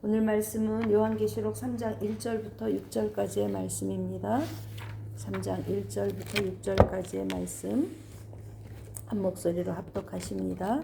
오늘 말씀은 요한계시록 3장 1절부터 6절까지의 말씀입니다. 3장 1절부터 6절까지의 말씀 한 목소리로 합독하십니다.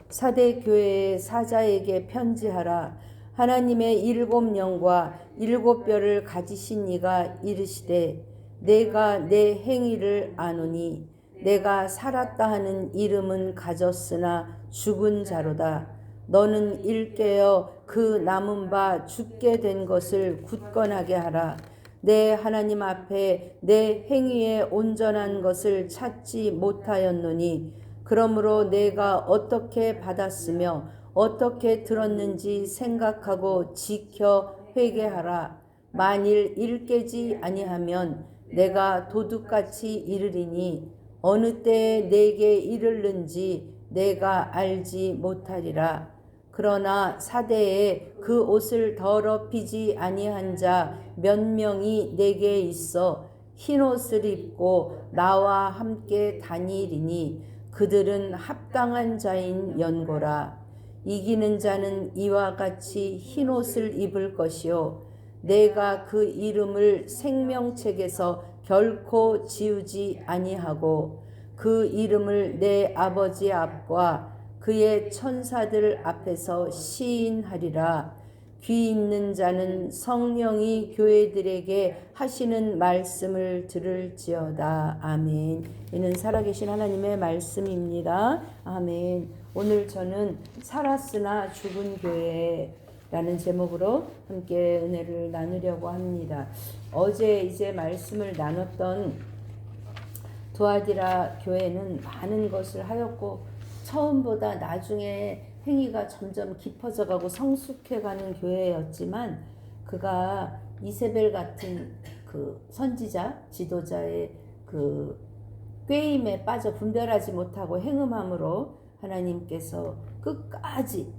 사대 교회의 사자에게 편지하라. 하나님의 7영과 7뼈를 가지신 이가 이르시되 내가 내 행위를 아노니 내가 살았다 하는 이름은 가졌으나 죽은 자로다. 너는 일깨어 그 남은 바 죽게 된 것을 굳건하게 하라. 내 하나님 앞에 내 행위에 온전한 것을 찾지 못하였노니 그러므로 내가 어떻게 받았으며 어떻게 들었는지 생각하고 지켜 회개하라. 만일 일깨지 아니하면 내가 도둑같이 이르리니 어느 때에 내게 이르는지 내가 알지 못하리라. 그러나 사대에 그 옷을 더럽히지 아니한 자 몇 명이 내게 있어 흰 옷을 입고 나와 함께 다니리니 그들은 합당한 자인 연고라. 이기는 자는 이와 같이 흰 옷을 입을 것이요 내가 그 이름을 생명책에서 결코 지우지 아니하고 그 이름을 내 아버지 앞과 그의 천사들 앞에서 시인하리라. 귀 있는 자는 성령이 교회들에게 하시는 말씀을 들을지어다. 아멘. 이는 살아계신 하나님의 말씀입니다. 아멘. 오늘 저는 살았으나 죽은 교회라는 제목으로 함께 은혜를 나누려고 합니다. 어제 이제 말씀을 나눴던 두아디라 교회는 많은 것을 하였고 처음보다 나중에 행위가 점점 깊어져 가고 성숙해가는 교회였지만 그가 이세벨 같은 그 선지자, 지도자의 그 꾀임에 빠져 분별하지 못하고 행음함으로 하나님께서 끝까지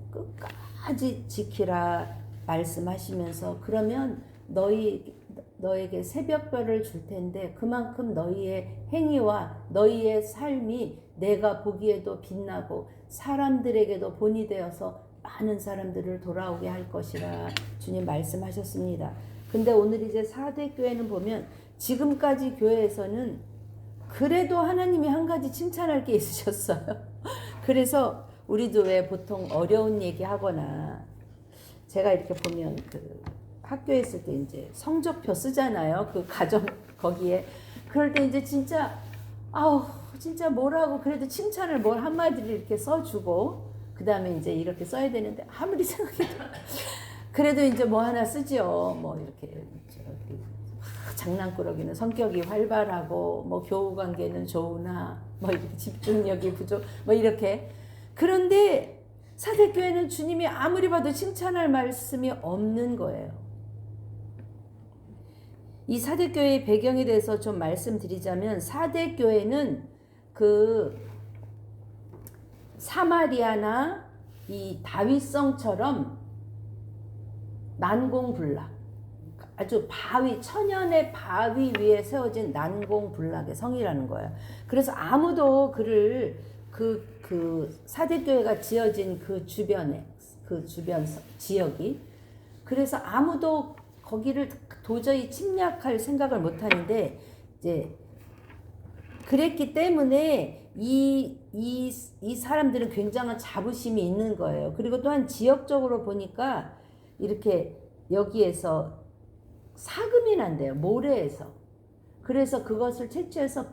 지키라 말씀하시면서 그러면 너에게 새벽별을 줄 텐데 그만큼 너희의 행위와 너희의 삶이 내가 보기에도 빛나고 사람들에게도 본이 되어서 많은 사람들을 돌아오게 할 것이라 주님 말씀하셨습니다. 근데 오늘 이제 사대 교회는 보면 지금까지 교회에서는 그래도 하나님이 한 가지 칭찬할 게 있으셨어요. 그래서 우리도 왜 보통 어려운 얘기 하거나 제가 이렇게 보면 그 학교에 있을 때 이제 성적표 쓰잖아요. 그 가정 거기에. 그럴 때 이제 진짜 진짜 뭐라고 그래도 칭찬을 뭘 한마디를 이렇게 써주고 그 다음에 이제 이렇게 써야 되는데 아무리 생각해도 그래도 이제 뭐 하나 쓰죠. 뭐 이렇게 장난꾸러기는 성격이 활발하고 뭐 교우 관계는 좋으나 뭐 이렇게 집중력이 부족 뭐 이렇게. 그런데 사대교회는 주님이 아무리 봐도 칭찬할 말씀이 없는 거예요. 이 사대교회의 배경에 대해서 좀 말씀드리자면 사대교회는 그 사마리아나 이 다윗성처럼 난공불락 아주 바위 천연의 바위 위에 세워진 난공불락의 성이라는 거예요. 그래서 아무도 그를 그 사대교회가 지어진 그 주변에 그 주변 지역이 그래서 아무도 거기를 도저히 침략할 생각을 못 하는데 이제 그랬기 때문에 이 사람들은 굉장한 자부심이 있는 거예요. 그리고 또한 지역적으로 보니까 이렇게 여기에서 사금이 난대요. 모래에서. 그래서 그것을 채취해서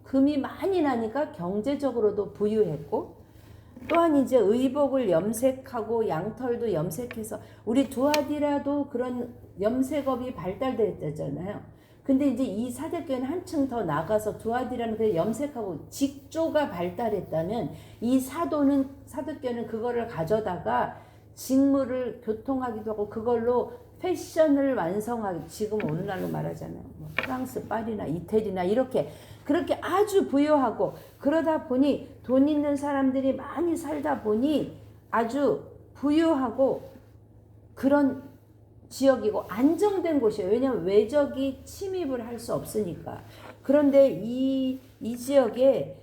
금이 많이 나니까 경제적으로도 부유했고 또한 이제 의복을 염색하고 양털도 염색해서 우리 두아디라도 그런 염색업이 발달됐잖아요. 근데 이제 이 사대교회는 한층 더 나가서 두아디라는 그 염색하고 직조가 발달했다면 이 사대교회는 그거를 가져다가 직물을 교통하기도 하고 그걸로 패션을 완성하기 지금 오늘날로 말하잖아요. 뭐 프랑스 파리나 이태리나 이렇게 그렇게 아주 부유하고 그러다 보니 돈 있는 사람들이 많이 살다 보니 아주 부유하고 그런 지역이고 안정된 곳이에요. 왜냐하면 외적이 침입을 할 수 없으니까. 그런데 이 지역에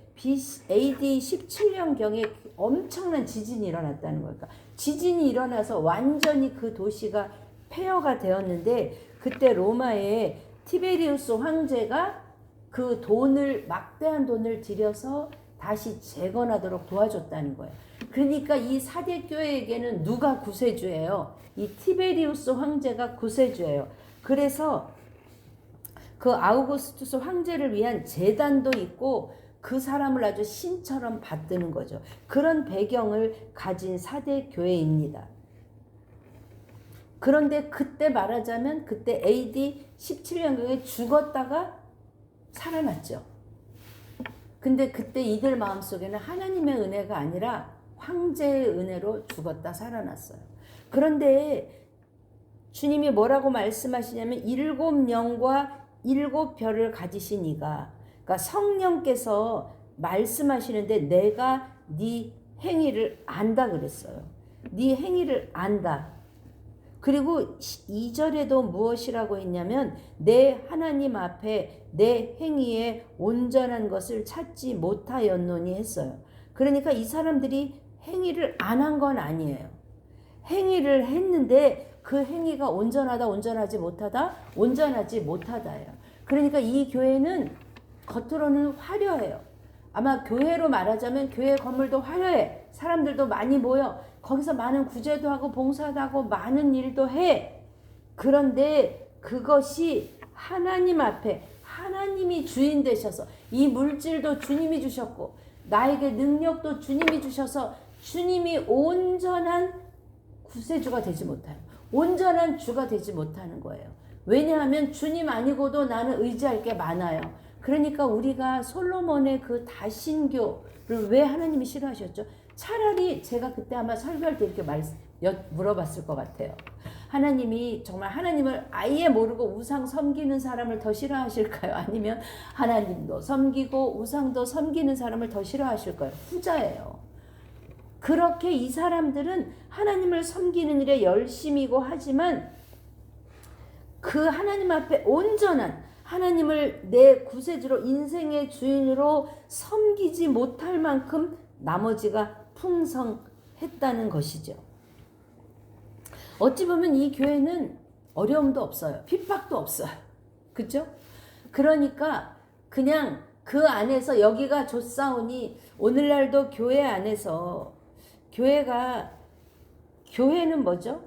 AD 17년경에 엄청난 지진이 일어났다는 거니까 지진이 일어나서 완전히 그 도시가 폐허가 되었는데 그때 로마의 티베리우스 황제가 그 돈을 막대한 돈을 들여서 다시 재건하도록 도와줬다는 거예요. 그러니까 이 사대교회에게는 누가 구세주예요? 이 티베리우스 황제가 구세주예요. 그래서 그 아우구스투스 황제를 위한 제단도 있고 그 사람을 아주 신처럼 받드는 거죠. 그런 배경을 가진 사대교회입니다. 그런데 그때 말하자면 그때 AD 17년경에 죽었다가 살아났죠. 근데 그때 이들 마음속에는 하나님의 은혜가 아니라 황제의 은혜로 죽었다 살아났어요. 그런데 주님이 뭐라고 말씀하시냐면 7영과 7별을 가지신 이가, 그러니까 성령께서 말씀하시는데 내가 네 행위를 안다 그랬어요. 네 행위를 안다. 그리고 2절에도 무엇이라고 했냐면 내 하나님 앞에 내 행위에 온전한 것을 찾지 못하였노니 했어요. 그러니까 이 사람들이 행위를 안 한 건 아니에요. 행위를 했는데 그 행위가 온전하다 온전하지 못하다 온전하지 못하다예요. 그러니까 이 교회는 겉으로는 화려해요. 아마 교회로 말하자면 교회 건물도 화려해. 사람들도 많이 모여. 거기서 많은 구제도 하고 봉사도 하고 많은 일도 해. 그런데 그것이 하나님 앞에 하나님이 주인 되셔서 이 물질도 주님이 주셨고 나에게 능력도 주님이 주셔서 주님이 온전한 구세주가 되지 못해요. 온전한 주가 되지 못하는 거예요. 왜냐하면 주님 아니고도 나는 의지할 게 많아요. 그러니까 우리가 솔로몬의 그 다신교를 왜 하나님이 싫어하셨죠? 차라리 제가 그때 아마 설교할 때 이렇게 물어봤을 것 같아요. 하나님이 정말 하나님을 아예 모르고 우상 섬기는 사람을 더 싫어하실까요? 아니면 하나님도 섬기고 우상도 섬기는 사람을 더 싫어하실까요? 후자예요. 그렇게 이 사람들은 하나님을 섬기는 일에 열심이고 하지만 그 하나님 앞에 온전한 하나님을 내 구세주로 인생의 주인으로 섬기지 못할 만큼 나머지가 풍성했다는 것이죠. 어찌 보면 이 교회는 어려움도 없어요. 핍박도 없어요. 그죠? 그러니까 그냥 그 안에서 여기가 좋사오니 오늘날도 교회 안에서 교회는 뭐죠?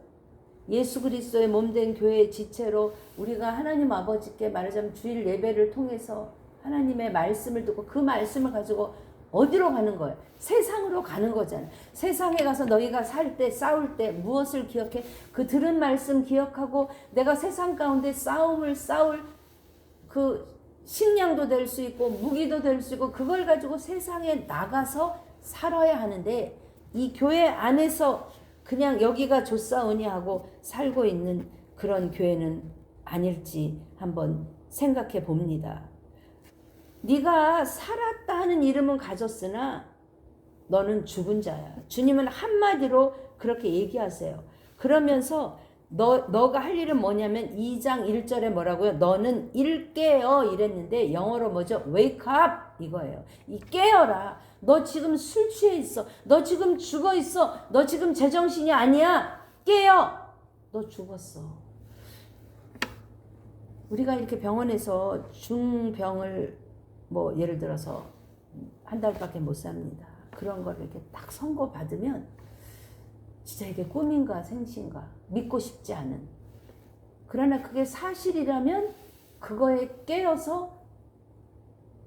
예수 그리스도의 몸된 교회의 지체로 우리가 하나님 아버지께 말하자면 주일 예배를 통해서 하나님의 말씀을 듣고 그 말씀을 가지고 어디로 가는 거예요? 세상으로 가는 거잖아요. 세상에 가서 너희가 살 때 싸울 때 무엇을 기억해? 그 들은 말씀 기억하고 내가 세상 가운데 싸울 그 식량도 될 수 있고 무기도 될 수 있고 그걸 가지고 세상에 나가서 살아야 하는데 이 교회 안에서 그냥 여기가 좋사오니 하고 살고 있는 그런 교회는 아닐지 한번 생각해 봅니다. 네가 살았다 하는 이름은 가졌으나 너는 죽은 자야. 주님은 한마디로 그렇게 얘기하세요. 그러면서 너가 할 일은 뭐냐면 2장 1절에 뭐라고요? 너는 일깨어 이랬는데 영어로 뭐죠? wake up 이거예요. 이 깨어라. 너 지금 술 취해 있어. 너 지금 죽어 있어. 너 지금 제정신이 아니야. 깨어. 너 죽었어. 우리가 이렇게 병원에서 중병을 뭐 예를 들어서 한 달밖에 못 삽니다. 그런 걸 이렇게 딱 선고받으면 진짜 이게 꿈인가 생신가 믿고 싶지 않은. 그러나 그게 사실이라면 그거에 깨어서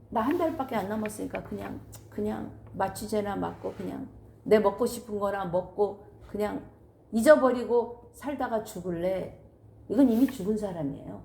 나 한 달밖에 안 남았으니까 그냥 마취제나 맞고 그냥 내 먹고 싶은 거나 먹고 그냥 잊어버리고 살다가 죽을래. 이건 이미 죽은 사람이에요.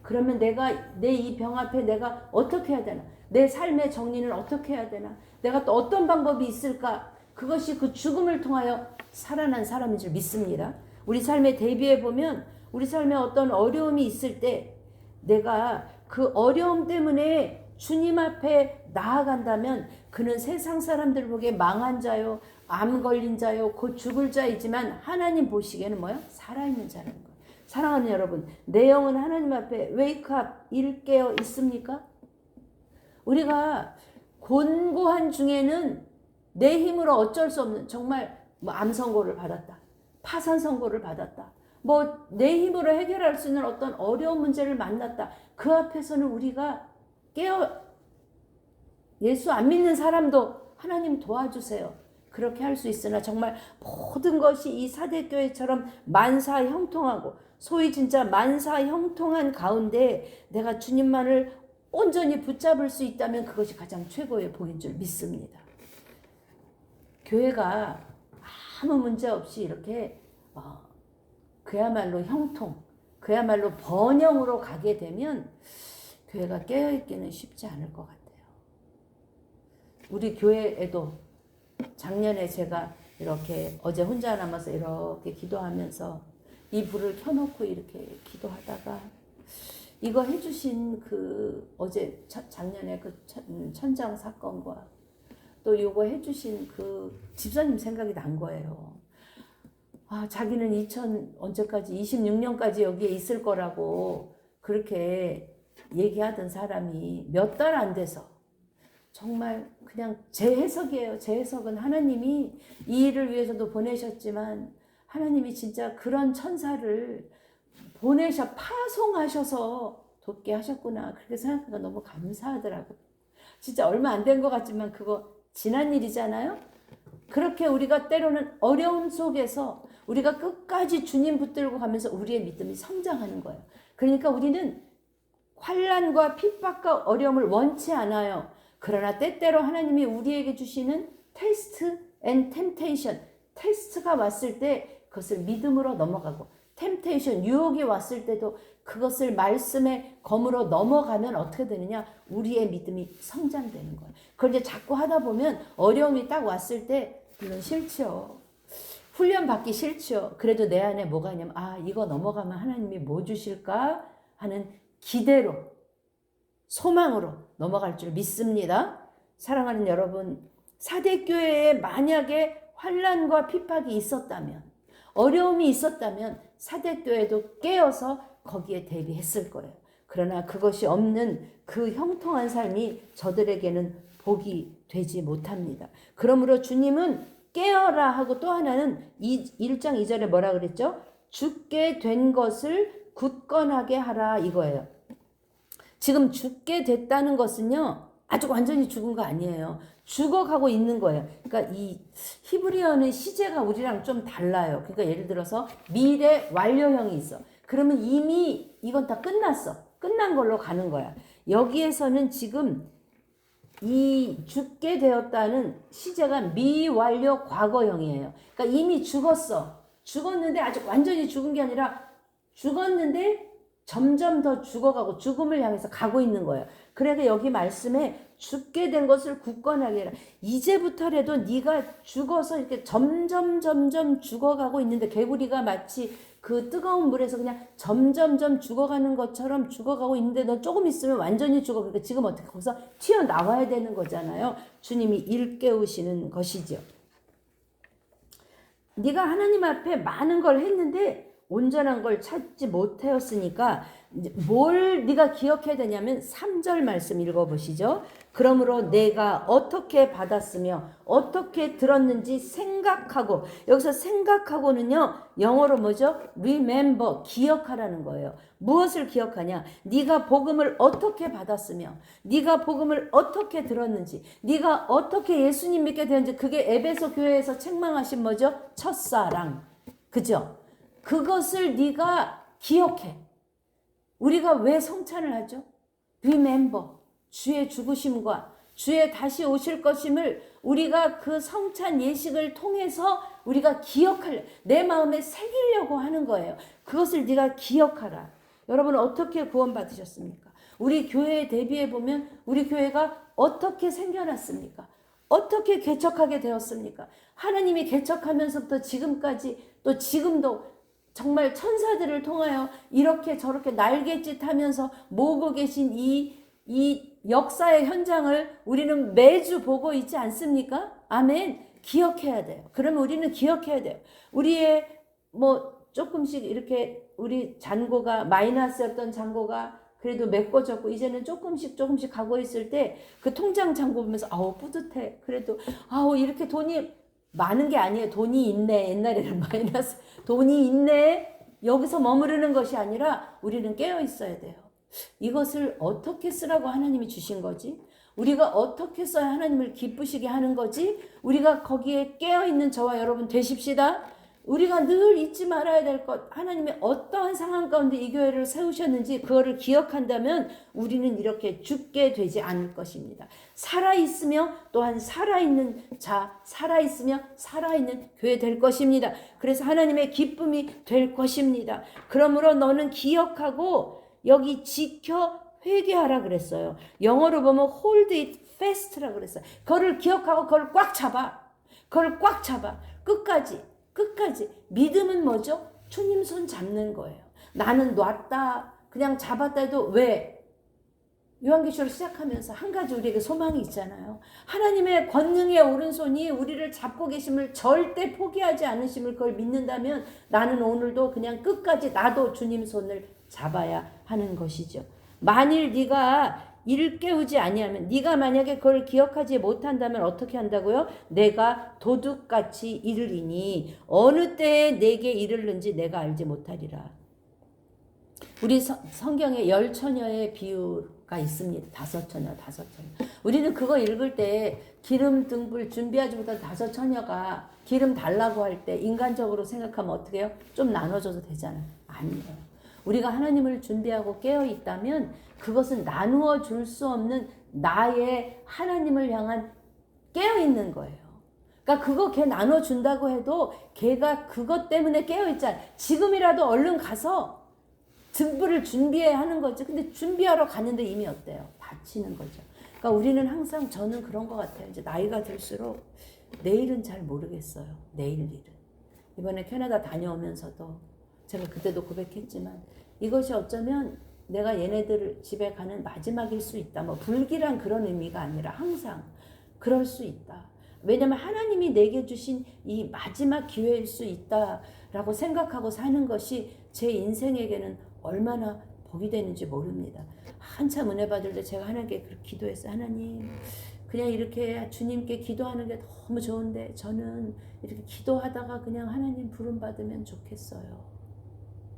그러면 내가 내 이 병 앞에 내가 어떻게 해야 되나? 내 삶의 정리는 어떻게 해야 되나? 내가 또 어떤 방법이 있을까? 그것이 그 죽음을 통하여 살아난 사람인 줄 믿습니다. 우리 삶에 대비해 보면 우리 삶에 어떤 어려움이 있을 때 내가 그 어려움 때문에 주님 앞에 나아간다면 그는 세상 사람들 보기에 망한 자요, 암 걸린 자요, 곧 죽을 자이지만 하나님 보시기에는 뭐야? 살아있는 자라는 거예요. 사랑하는 여러분, 내 영은 하나님 앞에 웨이크업 일깨어 있습니까? 우리가 곤고한 중에는 내 힘으로 어쩔 수 없는 정말 뭐 암 선고를 받았다. 파산 선고를 받았다. 뭐 내 힘으로 해결할 수 있는 어떤 어려운 문제를 만났다. 그 앞에서는 우리가 예수 안 믿는 사람도 하나님 도와주세요. 그렇게 할 수 있으나 정말 모든 것이 이 사대교회처럼 만사형통하고 소위 진짜 만사형통한 가운데 내가 주님만을 온전히 붙잡을 수 있다면 그것이 가장 최고의 복인 줄 믿습니다. 교회가 아무 문제 없이 이렇게 그야말로 형통, 그야말로 번영으로 가게 되면 교회가 깨어있기는 쉽지 않을 것 같아요. 우리 교회에도 작년에 제가 이렇게 어제 혼자 남아서 이렇게 기도하면서 이 불을 켜놓고 이렇게 기도하다가 이거 해주신 그 어제 작년에 그 천장 사건과 또 이거 해주신 그 집사님 생각이 난 거예요. 자기는 언제까지 26년까지 여기에 있을 거라고 그렇게 얘기하던 사람이 몇 달 안 돼서 정말 그냥 제 해석이에요. 제 해석은 하나님이 이 일을 위해서도 보내셨지만 하나님이 진짜 그런 천사를 파송하셔서 돕게 하셨구나. 그렇게 생각하니까 너무 감사하더라고요. 진짜 얼마 안 된 것 같지만 그거 지난 일이잖아요. 그렇게 우리가 때로는 어려움 속에서 우리가 끝까지 주님 붙들고 가면서 우리의 믿음이 성장하는 거예요. 그러니까 우리는 환난과 핍박과 어려움을 원치 않아요. 그러나 때때로 하나님이 우리에게 주시는 테스트 앤 템테이션, 테스트가 왔을 때 그것을 믿음으로 넘어가고 템테이션, 유혹이 왔을 때도 그것을 말씀의 검으로 넘어가면 어떻게 되느냐? 우리의 믿음이 성장되는 거예요. 그걸 이제 자꾸 하다 보면 어려움이 딱 왔을 때 이건 싫죠. 훈련 받기 싫죠. 그래도 내 안에 뭐가 있냐면 이거 넘어가면 하나님이 뭐 주실까 하는 기대로 소망으로 넘어갈 줄 믿습니다. 사랑하는 여러분, 사대교회에 만약에 환난과 핍박이 있었다면, 어려움이 있었다면 사대교회도 깨어서 거기에 대비했을 거예요. 그러나 그것이 없는 그 형통한 삶이 저들에게는 복이 되지 못합니다. 그러므로 주님은 깨어라 하고 또 하나는 1장 2절에 뭐라 그랬죠? 죽게 된 것을 굳건하게 하라 이거예요. 지금 죽게 됐다는 것은요, 아직 완전히 죽은 거 아니에요. 죽어가고 있는 거예요. 그러니까 이 히브리어는 시제가 우리랑 좀 달라요. 그러니까 예를 들어서 미래 완료형이 있어. 그러면 이미 이건 다 끝났어. 끝난 걸로 가는 거야. 여기에서는 지금 이 죽게 되었다는 시제가 미완료 과거형이에요. 그러니까 이미 죽었어. 죽었는데 아직 완전히 죽은 게 아니라 죽었는데 점점 더 죽어가고 죽음을 향해서 가고 있는 거예요. 그래서 여기 말씀에 죽게 된 것을 굳건하게 해라. 이제부터라도 네가 죽어서 이렇게 점점 죽어가고 있는데 개구리가 마치 그 뜨거운 물에서 그냥 점점 죽어가는 것처럼 죽어가고 있는데 너 조금 있으면 완전히 죽어. 그러니까 지금 어떻게 거기서 튀어나와야 되는 거잖아요. 주님이 일깨우시는 것이죠. 네가 하나님 앞에 많은 걸 했는데 온전한 걸 찾지 못하였으니까 뭘 네가 기억해야 되냐면 3절 말씀 읽어보시죠. 그러므로 내가 어떻게 받았으며 어떻게 들었는지 생각하고, 여기서 생각하고는요 영어로 뭐죠? remember, 기억하라는 거예요. 무엇을 기억하냐? 네가 복음을 어떻게 받았으며 네가 복음을 어떻게 들었는지, 네가 어떻게 예수님 믿게 되었는지. 그게 에베소 교회에서 책망하신 뭐죠? 첫사랑, 그죠? 그것을 네가 기억해. 우리가 왜 성찬을 하죠? Remember, 주의 죽으심과 주의 다시 오실 것임을 우리가 그 성찬 예식을 통해서 우리가 기억하려, 내 마음에 새기려고 하는 거예요. 그것을 네가 기억하라. 여러분 어떻게 구원받으셨습니까? 우리 교회에 대비해 보면 우리 교회가 어떻게 생겨났습니까? 어떻게 개척하게 되었습니까? 하나님이 개척하면서부터 지금까지, 또 지금도 정말 천사들을 통하여 이렇게 저렇게 날갯짓 하면서 모으고 계신 이 역사의 현장을 우리는 매주 보고 있지 않습니까? 아멘. 기억해야 돼요. 그러면 우리는 기억해야 돼요. 우리의 조금씩 이렇게 우리 잔고가 마이너스였던 잔고가 그래도 메꿔졌고 이제는 조금씩 가고 있을 때 그 통장 잔고 보면서 아우 뿌듯해. 그래도 아우 이렇게 돈이 많은 게 아니에요. 돈이 있네. 옛날에는 마이너스 돈이 있네. 여기서 머무르는 것이 아니라 우리는 깨어 있어야 돼요. 이것을 어떻게 쓰라고 하나님이 주신 거지? 우리가 어떻게 써야 하나님을 기쁘시게 하는 거지? 우리가 거기에 깨어있는 저와 여러분 되십시다. 우리가 늘 잊지 말아야 될 것, 하나님이 어떠한 상황 가운데 이 교회를 세우셨는지 그거를 기억한다면 우리는 이렇게 죽게 되지 않을 것입니다. 살아있으며 또한 살아있는 자, 살아있으며 살아있는 교회 될 것입니다. 그래서 하나님의 기쁨이 될 것입니다. 그러므로 너는 기억하고 여기 지켜 회개하라 그랬어요. 영어로 보면 hold it fast라고 그랬어요. 그거를 기억하고 그걸 꽉 잡아. 그걸 꽉 잡아. 끝까지. 믿음은 뭐죠? 주님 손 잡는 거예요. 나는 놨다 그냥 잡았다 해도 왜? 요한계시록 시작하면서 한 가지 우리에게 소망이 있잖아요. 하나님의 권능의 오른손이 우리를 잡고 계심을 절대 포기하지 않으심을 그걸 믿는다면 나는 오늘도 그냥 끝까지 나도 주님 손을 잡아야 하는 것이죠. 만일 네가 이를 깨우지 아니하면, 네가 만약에 그걸 기억하지 못한다면 어떻게 한다고요? 내가 도둑같이 이르리니 어느 때에 내게 이르는지 내가 알지 못하리라. 우리 성경에 10처녀의 비유가 있습니다. 5처녀. 우리는 그거 읽을 때 기름 등불 준비하지 못한 5처녀가 기름 달라고 할 때 인간적으로 생각하면 어떻게 해요? 좀 나눠줘도 되잖아요. 아니에요. 우리가 하나님을 준비하고 깨어 있다면 그것은 나누어 줄 수 없는 나의 하나님을 향한 깨어 있는 거예요. 그러니까 그거 걔 나눠 준다고 해도 걔가 그것 때문에 깨어 있잖아. 지금이라도 얼른 가서 등불을 준비해야 하는 거죠. 근데 준비하러 갔는데 이미 어때요? 다치는 거죠. 그러니까 우리는 항상 저는 그런 것 같아요. 이제 나이가 들수록 내일은 잘 모르겠어요. 내일 일은. 이번에 캐나다 다녀오면서도 제가 그때도 고백했지만 이것이 어쩌면 내가 얘네들 집에 가는 마지막일 수 있다. 뭐 불길한 그런 의미가 아니라 항상 그럴 수 있다. 왜냐하면 하나님이 내게 주신 이 마지막 기회일 수 있다라고 생각하고 사는 것이 제 인생에게는 얼마나 복이 되는지 모릅니다. 한참 은혜 받을 때 제가 하나님께 그렇게 기도했어요. 하나님, 그냥 이렇게 주님께 기도하는 게 너무 좋은데 저는 이렇게 기도하다가 그냥 하나님 부름 받으면 좋겠어요.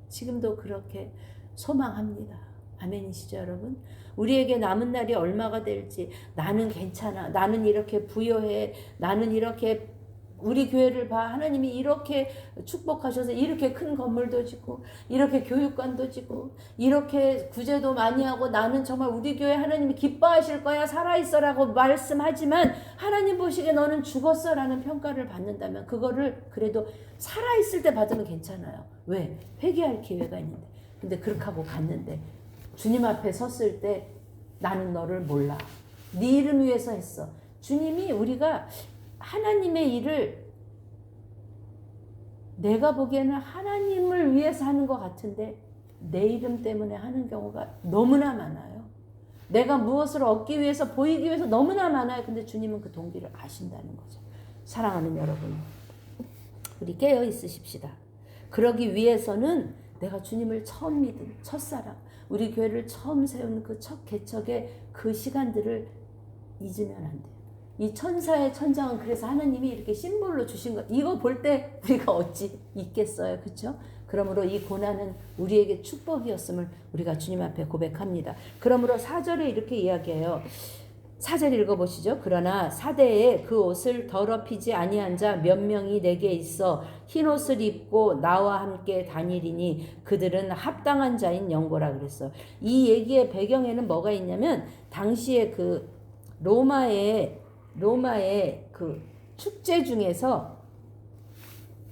지금도 그렇게 소망합니다. 아멘이시죠, 여러분? 우리에게 남은 날이 얼마가 될지, 나는 괜찮아, 나는 이렇게 부여해, 나는 이렇게 우리 교회를 봐, 하나님이 이렇게 축복하셔서 이렇게 큰 건물도 짓고 이렇게 교육관도 짓고 이렇게 구제도 많이 하고 나는 정말 우리 교회 하나님이 기뻐하실 거야, 살아있어라고 말씀하지만 하나님 보시기에 너는 죽었어 라는 평가를 받는다면 그거를 그래도 살아있을 때 받으면 괜찮아요. 왜? 회개할 기회가 있는데. 근데 그렇게 하고 갔는데 주님 앞에 섰을 때 나는 너를 몰라, 네 이름 위해서 했어. 주님이 우리가 하나님의 일을 내가 보기에는 하나님을 위해서 하는 것 같은데 내 이름 때문에 하는 경우가 너무나 많아요. 내가 무엇을 얻기 위해서, 보이기 위해서 너무나 많아요. 근데 주님은 그 동기를 아신다는 거죠. 사랑하는 여러분, 우리 깨어 있으십시다. 그러기 위해서는 내가 주님을 처음 믿은 첫사랑, 우리 교회를 처음 세운 그 첫 개척의 그 시간들을 잊으면 안 돼요. 이 천사의 천장은 그래서 하나님이 이렇게 심볼로 주신 것, 이거 볼 때 우리가 어찌 있겠어요, 그렇죠? 그러므로 이 고난은 우리에게 축복이었음을 우리가 주님 앞에 고백합니다. 그러므로 4절에 이렇게 이야기해요. 4절 읽어보시죠. 그러나 사대에 그 옷을 더럽히지 아니한 자 몇 명이 내게 있어 흰옷을 입고 나와 함께 다니리니 그들은 합당한 자인 영고라 그랬어. 이 얘기의 배경에는 뭐가 있냐면 당시에 그 로마의 그 축제 중에서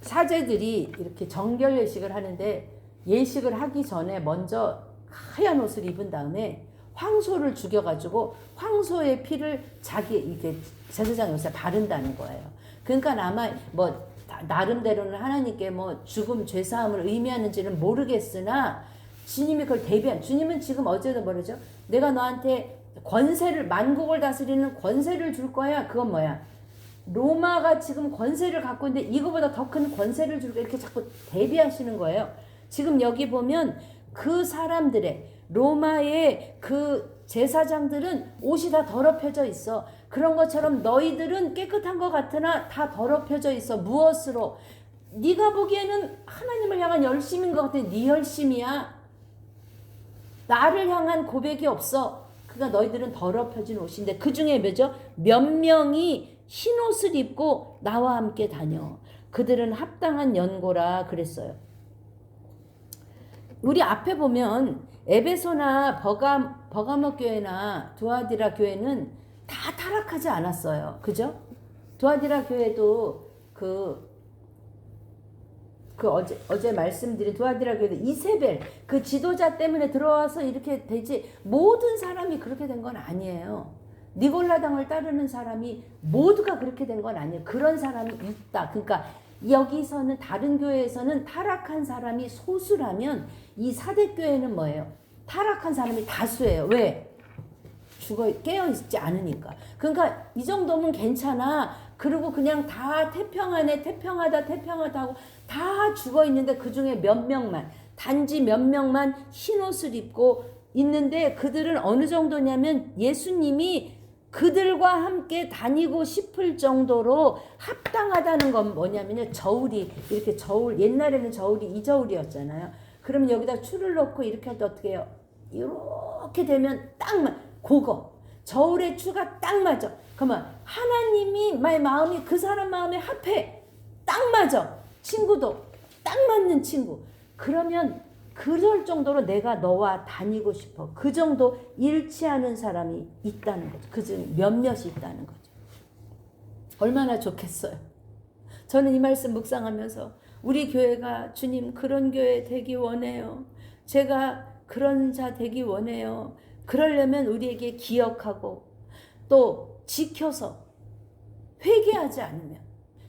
사제들이 이렇게 정결 예식을 하는데 예식을 하기 전에 먼저 하얀 옷을 입은 다음에 황소를 죽여가지고 황소의 피를 자기 이게 제사장 요새 바른다는 거예요. 그러니까 아마 뭐 나름대로는 하나님께 뭐 죽음 죄사함을 의미하는지는 모르겠으나 주님이 그걸 대비한, 주님은 지금 어제도 뭐라죠? 내가 너한테 권세를, 만국을 다스리는 권세를 줄 거야. 그건 뭐야? 로마가 지금 권세를 갖고 있는데 이거보다 더 큰 권세를 줄 거야. 이렇게 자꾸 대비하시는 거예요. 지금 여기 보면 그 사람들의 로마의 그 제사장들은 옷이 다 더럽혀져 있어. 그런 것처럼 너희들은 깨끗한 것 같으나 다 더럽혀져 있어. 무엇으로? 네가 보기에는 하나님을 향한 열심인 것 같아. 네 열심이야. 나를 향한 고백이 없어. 그러니까 너희들은 더럽혀진 옷인데 그 중에 몇 명이 흰 옷을 입고 나와 함께 다녀. 그들은 합당한 연고라 그랬어요. 우리 앞에 보면 에베소나 버가모 교회나 두아디라 교회는 다 타락하지 않았어요. 그죠? 두아디라 교회도 어제 말씀드린 두아디라 교회도 이세벨 그 지도자 때문에 들어와서 이렇게 되지, 모든 사람이 그렇게 된 건 아니에요. 니골라당을 따르는 사람이 모두가 그렇게 된 건 아니에요. 그런 사람이 있다. 그러니까 여기서는 다른 교회에서는 타락한 사람이 소수라면 이 사대교회는 뭐예요? 타락한 사람이 다수예요. 왜? 깨어있지 않으니까. 그러니까 이 정도면 괜찮아. 그리고 그냥 다 태평하다 하고 다 죽어있는데 그 중에 몇 명만, 단지 몇 명만 흰옷을 입고 있는데 그들은 어느 정도냐면 예수님이 그들과 함께 다니고 싶을 정도로 합당하다는 건 뭐냐면요. 저울이 이렇게 옛날에는 저울이 이 저울이었잖아요. 그러면 여기다 추를 넣고 이렇게 할 때 어떻게 해요? 이렇게 되면 그거 저울의 추가 딱 맞아. 그러면 하나님이 마음이 그 사람 마음에 합해. 딱 맞아. 친구도 딱 맞는 친구. 그러면 그럴 정도로 내가 너와 다니고 싶어. 그 정도 일치하는 사람이 있다는 거죠. 그중 몇몇이 있다는 거죠. 얼마나 좋겠어요. 저는 이 말씀 묵상하면서 우리 교회가 주님 그런 교회 되기 원해요. 제가 그런 자 되기 원해요. 그러려면 우리에게 기억하고 또 지켜서 회개하지 않으면,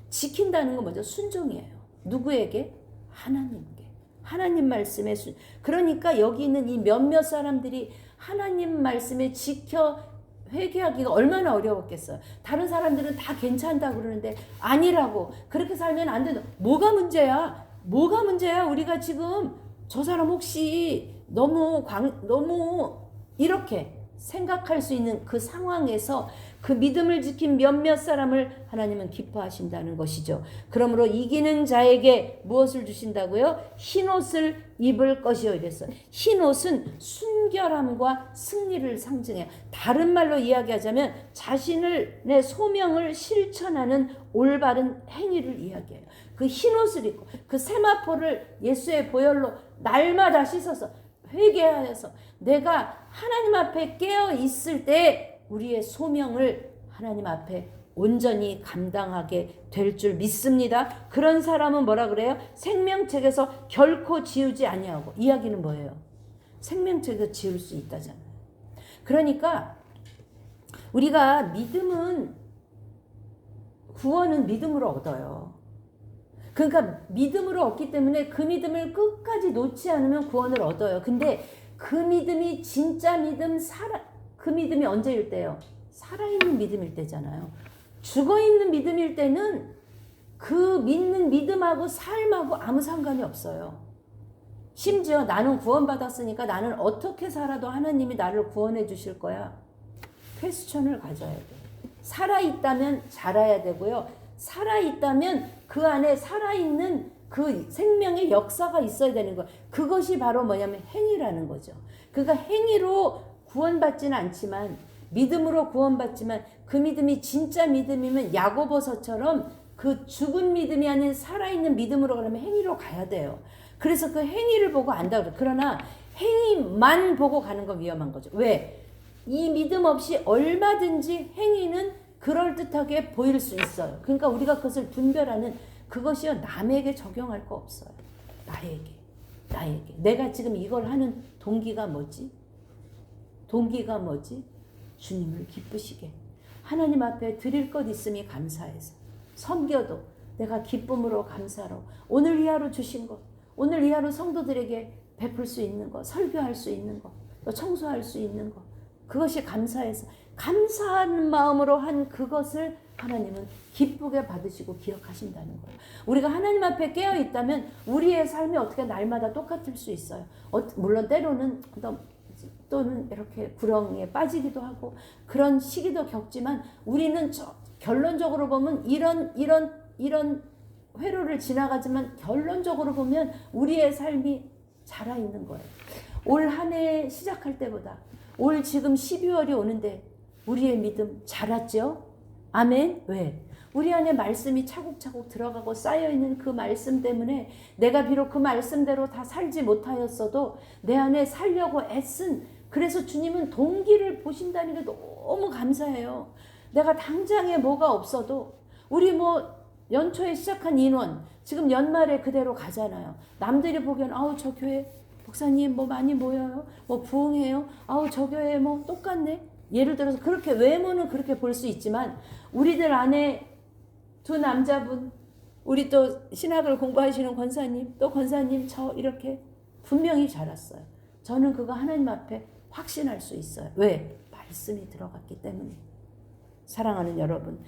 지킨다는 건 먼저 순종이에요. 누구에게? 하나님께. 하나님 말씀에 그러니까 여기 있는 이 몇몇 사람들이 하나님 말씀에 지켜 회개하기가 얼마나 어려웠겠어요. 다른 사람들은 다 괜찮다고 그러는데 아니라고. 그렇게 살면 안 된다. 뭐가 문제야? 우리가 지금 저 사람 혹시 너무 이렇게 생각할 수 있는 그 상황에서 그 믿음을 지킨 몇몇 사람을 하나님은 기뻐하신다는 것이죠. 그러므로 이기는 자에게 무엇을 주신다고요? 흰옷을 입을 것이요 이랬어요. 흰옷은 순결함과 승리를 상징해요. 다른 말로 이야기하자면 자신의 소명을 실천하는 올바른 행위를 이야기해요. 그 흰옷을 입고 그 세마포를 예수의 보혈로 날마다 씻어서 회개하여서 내가 하나님 앞에 깨어 있을 때 우리의 소명을 하나님 앞에 온전히 감당하게 될 줄 믿습니다. 그런 사람은 뭐라 그래요? 생명책에서 결코 지우지 아니하고. 이야기는 뭐예요? 생명책에서 지울 수 있다잖아요. 그러니까 우리가 구원은 믿음으로 얻어요. 그러니까 믿음으로 얻기 때문에 그 믿음을 끝까지 놓지 않으면 구원을 얻어요. 근데 그 믿음이 진짜 그 믿음이 언제일 때요? 살아있는 믿음일 때잖아요. 죽어있는 믿음일 때는 그 믿는 믿음하고 삶하고 아무 상관이 없어요. 심지어 나는 구원받았으니까 나는 어떻게 살아도 하나님이 나를 구원해 주실 거야. 퀘스천을 가져야 돼. 살아있다면 자라야 되고요. 살아있다면 그 안에 살아있는 그 생명의 역사가 있어야 되는 거예요. 그것이 바로 뭐냐면 행위라는 거죠. 그러니까 행위로 구원받지는 않지만 믿음으로 구원받지만 그 믿음이 진짜 믿음이면 야고보서처럼 그 죽은 믿음이 아닌 살아있는 믿음으로 가려면 행위로 가야 돼요. 그래서 그 행위를 보고 안다 그래요. 그러나 행위만 보고 가는 건 위험한 거죠. 왜? 이 믿음 없이 얼마든지 행위는 그럴듯하게 보일 수 있어요. 그러니까 우리가 그것을 분별하는 그것이요 남에게 적용할 거 없어요. 나에게. 내가 지금 이걸 하는 동기가 뭐지? 주님을 기쁘시게. 하나님 앞에 드릴 것 있음이 감사해서. 섬겨도 내가 기쁨으로 감사로. 오늘 이 하루 주신 것. 오늘 이 하루 성도들에게 베풀 수 있는 것. 설교할 수 있는 것. 또 청소할 수 있는 것. 그것이 감사해서. 감사하는 마음으로 한 그것을 하나님은 기쁘게 받으시고 기억하신다는 거예요. 우리가 하나님 앞에 깨어 있다면 우리의 삶이 어떻게 날마다 똑같을 수 있어요. 물론 때로는 또는 이렇게 구렁이에 빠지기도 하고 그런 시기도 겪지만 우리는 결론적으로 보면 이런 회로를 지나가지만 결론적으로 보면 우리의 삶이 살아있는 거예요. 올 한 해 시작할 때보다 올 지금 12월이 오는데 우리의 믿음 자랐죠? 아멘? 왜? 우리 안에 말씀이 차곡차곡 들어가고 쌓여있는 그 말씀 때문에 내가 비록 그 말씀대로 다 살지 못하였어도 내 안에 살려고 애쓴, 그래서 주님은 동기를 보신다는 게 너무 감사해요. 내가 당장에 뭐가 없어도 우리 연초에 시작한 인원 지금 연말에 그대로 가잖아요. 남들이 보기엔 아우 저 교회 목사님 많이 모여요, 부흥해요, 아우 저 교회 똑같네. 예를 들어서 그렇게 외모는 그렇게 볼 수 있지만 우리들 안에 두 남자분, 우리 또 신학을 공부하시는 권사님, 또 권사님 저 이렇게 분명히 자랐어요. 저는 그거 하나님 앞에 확신할 수 있어요. 왜? 말씀이 들어갔기 때문에. 사랑하는 여러분,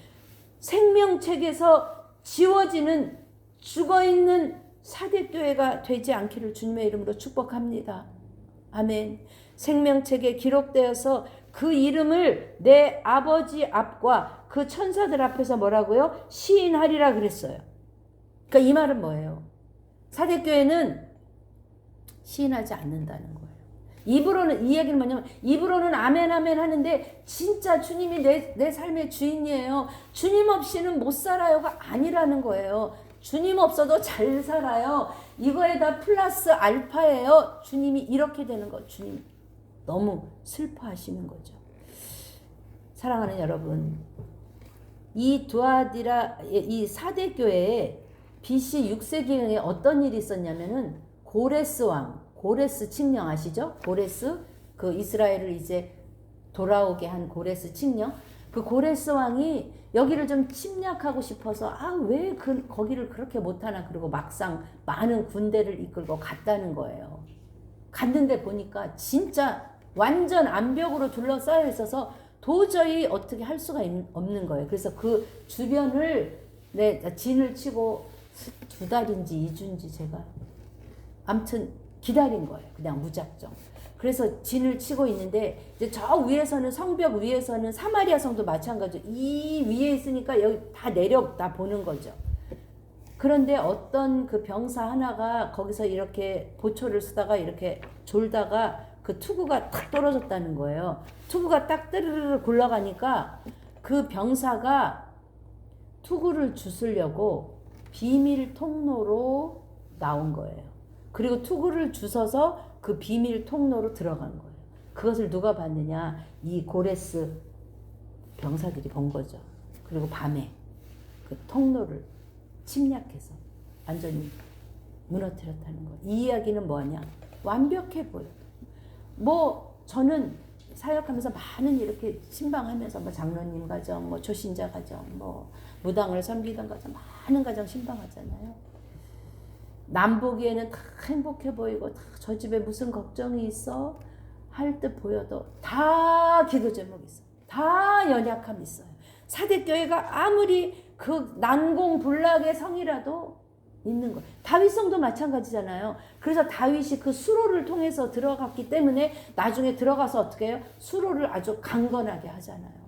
생명책에서 지워지는 죽어있는 사대교회가 되지 않기를 주님의 이름으로 축복합니다. 아멘. 생명책에 기록되어서 그 이름을 내 아버지 앞과 그 천사들 앞에서 뭐라고요? 시인하리라 그랬어요. 그러니까 이 말은 뭐예요? 사대교회는 시인하지 않는다는 거예요. 입으로는, 이 얘기는 뭐냐면 입으로는 아멘 아멘 하는데 진짜 주님이 내 삶의 주인이에요, 주님 없이는 못 살아요가 아니라는 거예요. 주님 없어도 잘 살아요. 이거에다 플러스 알파예요. 주님이 이렇게 되는 거, 주님 너무 슬퍼하시는 거죠. 사랑하는 여러분, 이 이 사대교회에 BC 6세기에 어떤 일이 있었냐면은 고레스 왕, 고레스 칙령 아시죠? 고레스, 그 이스라엘을 이제 돌아오게 한 고레스 칙령. 그 고레스 왕이 여기를 좀 침략하고 싶어서 왜 거기를 그렇게 못하나, 그리고 막상 많은 군대를 이끌고 갔다는 거예요. 갔는데 보니까 진짜 완전 암벽으로 둘러싸여 있어서 도저히 어떻게 할 수가 없는 거예요. 그래서 그 주변을 진을 치고 2달인지 2주인지 제가 아무튼 기다린 거예요. 그냥 무작정. 그래서 진을 치고 있는데 이제 저 위에서는, 성벽 위에서는 사마리아 성도 마찬가지죠. 이 위에 있으니까 여기 다 내려다 보는 거죠. 그런데 어떤 그 병사 하나가 거기서 이렇게 보초를 쓰다가 이렇게 졸다가 그 투구가 탁 떨어졌다는 거예요. 투구가 딱 뜨르르 굴러가니까 그 병사가 투구를 주스려고 비밀 통로로 나온 거예요. 그리고 투구를 주워서 그 비밀 통로로 들어간 거예요. 그것을 누가 봤느냐? 이 고레스 병사들이 본 거죠. 그리고 밤에 그 통로를 침략해서 완전히 무너뜨렸다는 거예요. 이 이야기는 뭐냐? 완벽해 보여. 저는 사역하면서 많은 이렇게 신방하면서 장로님 가정, 초신자 가정, 무당을 섬기던 가정, 많은 가정 신방하잖아요. 남 보기에는 다 행복해 보이고 다 저 집에 무슨 걱정이 있어 할 듯 보여도 다 기도 제목이 있어요. 다 연약함이 있어요. 사대교회가 아무리 그 난공불락의 성이라도 있는 거예요. 다윗성도 마찬가지잖아요. 그래서 다윗이 그 수로를 통해서 들어갔기 때문에 나중에 들어가서 어떻게 해요? 수로를 아주 강건하게 하잖아요.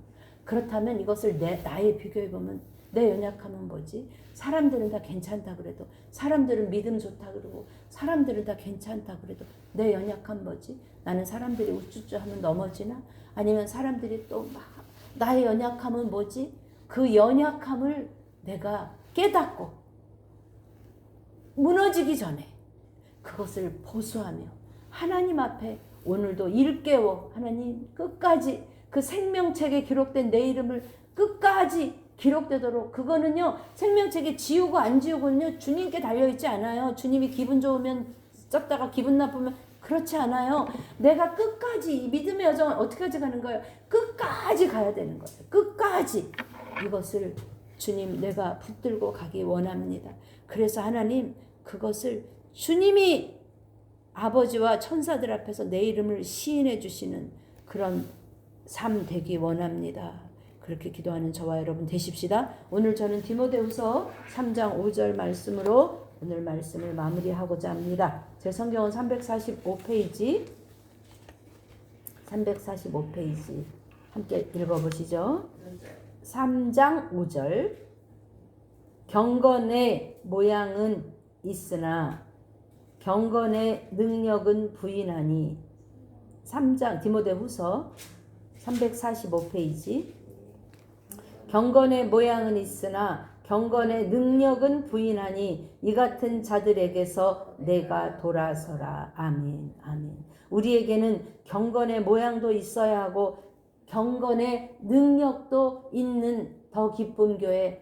그렇다면 이것을 나에 비교해보면 내 연약함은 뭐지? 사람들은 다 괜찮다 그래도, 사람들은 믿음 좋다 그러고, 사람들은 다 괜찮다 그래도 내 연약함 뭐지? 나는 사람들이 우쭈쭈 하면 넘어지나? 아니면 사람들이 또 나의 연약함은 뭐지? 그 연약함을 내가 깨닫고 무너지기 전에 그것을 보수하며 하나님 앞에 오늘도 일깨워, 하나님 끝까지 그 생명책에 기록된 내 이름을 끝까지 기록되도록, 그거는요 생명책에 지우고 안 지우고는요 주님께 달려있지 않아요. 주님이 기분 좋으면 썼다가 기분 나쁘면, 그렇지 않아요. 내가 끝까지 이 믿음의 여정을 어떻게 가는 거예요? 끝까지 가야 되는 거예요. 끝까지 이것을 주님 내가 붙들고 가기 원합니다. 그래서 하나님 그것을 주님이 아버지와 천사들 앞에서 내 이름을 시인해 주시는 그런 삶 되기 원합니다. 그렇게 기도하는 저와 여러분 되십시다. 오늘 저는 디모데후서 3장 5절 말씀으로 오늘 말씀을 마무리하고자 합니다. 제 성경은 345페이지 345페이지 함께 읽어보시죠. 3장 5절. 경건의 모양은 있으나 경건의 능력은 부인하니. 3장 디모데후서 345페이지. 경건의 모양은 있으나 경건의 능력은 부인하니 이 같은 자들에게서 내가 돌아서라. 아멘. 아멘. 우리에게는 경건의 모양도 있어야 하고 경건의 능력도 있는 더 기쁨 교회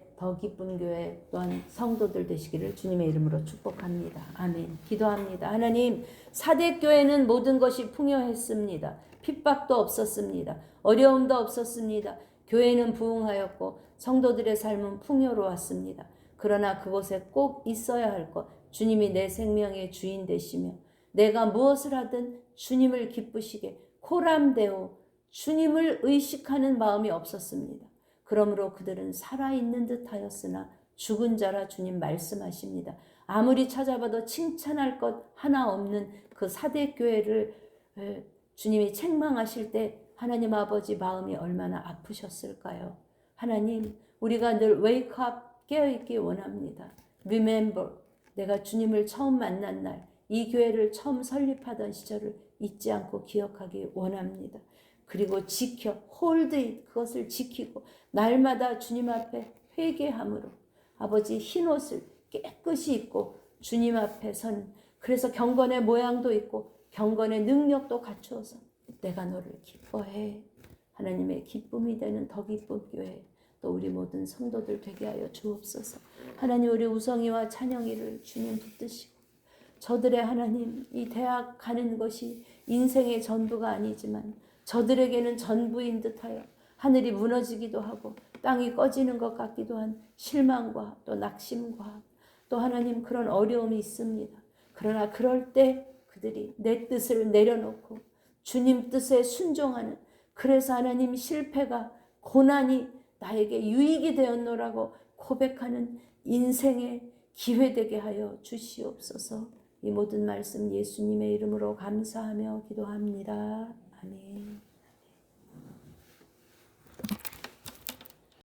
또한 성도들 되시기를 주님의 이름으로 축복합니다. 아멘. 기도합니다. 하나님, 사대교회는 모든 것이 풍요했습니다. 핍박도 없었습니다. 어려움도 없었습니다. 교회는 부흥하였고 성도들의 삶은 풍요로웠습니다. 그러나 그곳에 꼭 있어야 할 것, 주님이 내 생명의 주인 되시며 내가 무엇을 하든 주님을 기쁘시게 코람데오 주님을 의식하는 마음이 없었습니다. 그러므로 그들은 살아있는 듯 하였으나 죽은 자라 주님 말씀하십니다. 아무리 찾아봐도 칭찬할 것 하나 없는 그 사대교회를 주님이 책망하실 때 하나님 아버지 마음이 얼마나 아프셨을까요? 하나님, 우리가 늘 wake up, 깨어있기 원합니다. Remember, 내가 주님을 처음 만난 날, 이 교회를 처음 설립하던 시절을 잊지 않고 기억하기 원합니다. 그리고 지켜, hold it, 그것을 지키고 날마다 주님 앞에 회개함으로 아버지 흰 옷을 깨끗이 입고 주님 앞에 선, 그래서 경건의 모양도 있고 경건의 능력도 갖추어서 내가 너를 기뻐해. 하나님의 기쁨이 되는 더 기쁨 교회, 또 우리 모든 성도들 되게 하여 주옵소서. 하나님, 우리 우성이와 찬영이를 주님 붙드시고 저들의 하나님, 이 대학 가는 것이 인생의 전부가 아니지만 저들에게는 전부인 듯하여 하늘이 무너지기도 하고 땅이 꺼지는 것 같기도 한 실망과 또 낙심과 또 하나님 그런 어려움이 있습니다. 그러나 그럴 때 그들이 내 뜻을 내려놓고 주님 뜻에 순종하는, 그래서 하나님 실패가 고난이 나에게 유익이 되었노라고 고백하는 인생의 기회 되게 하여 주시옵소서. 이 모든 말씀 예수님의 이름으로 감사하며 기도합니다. 아멘.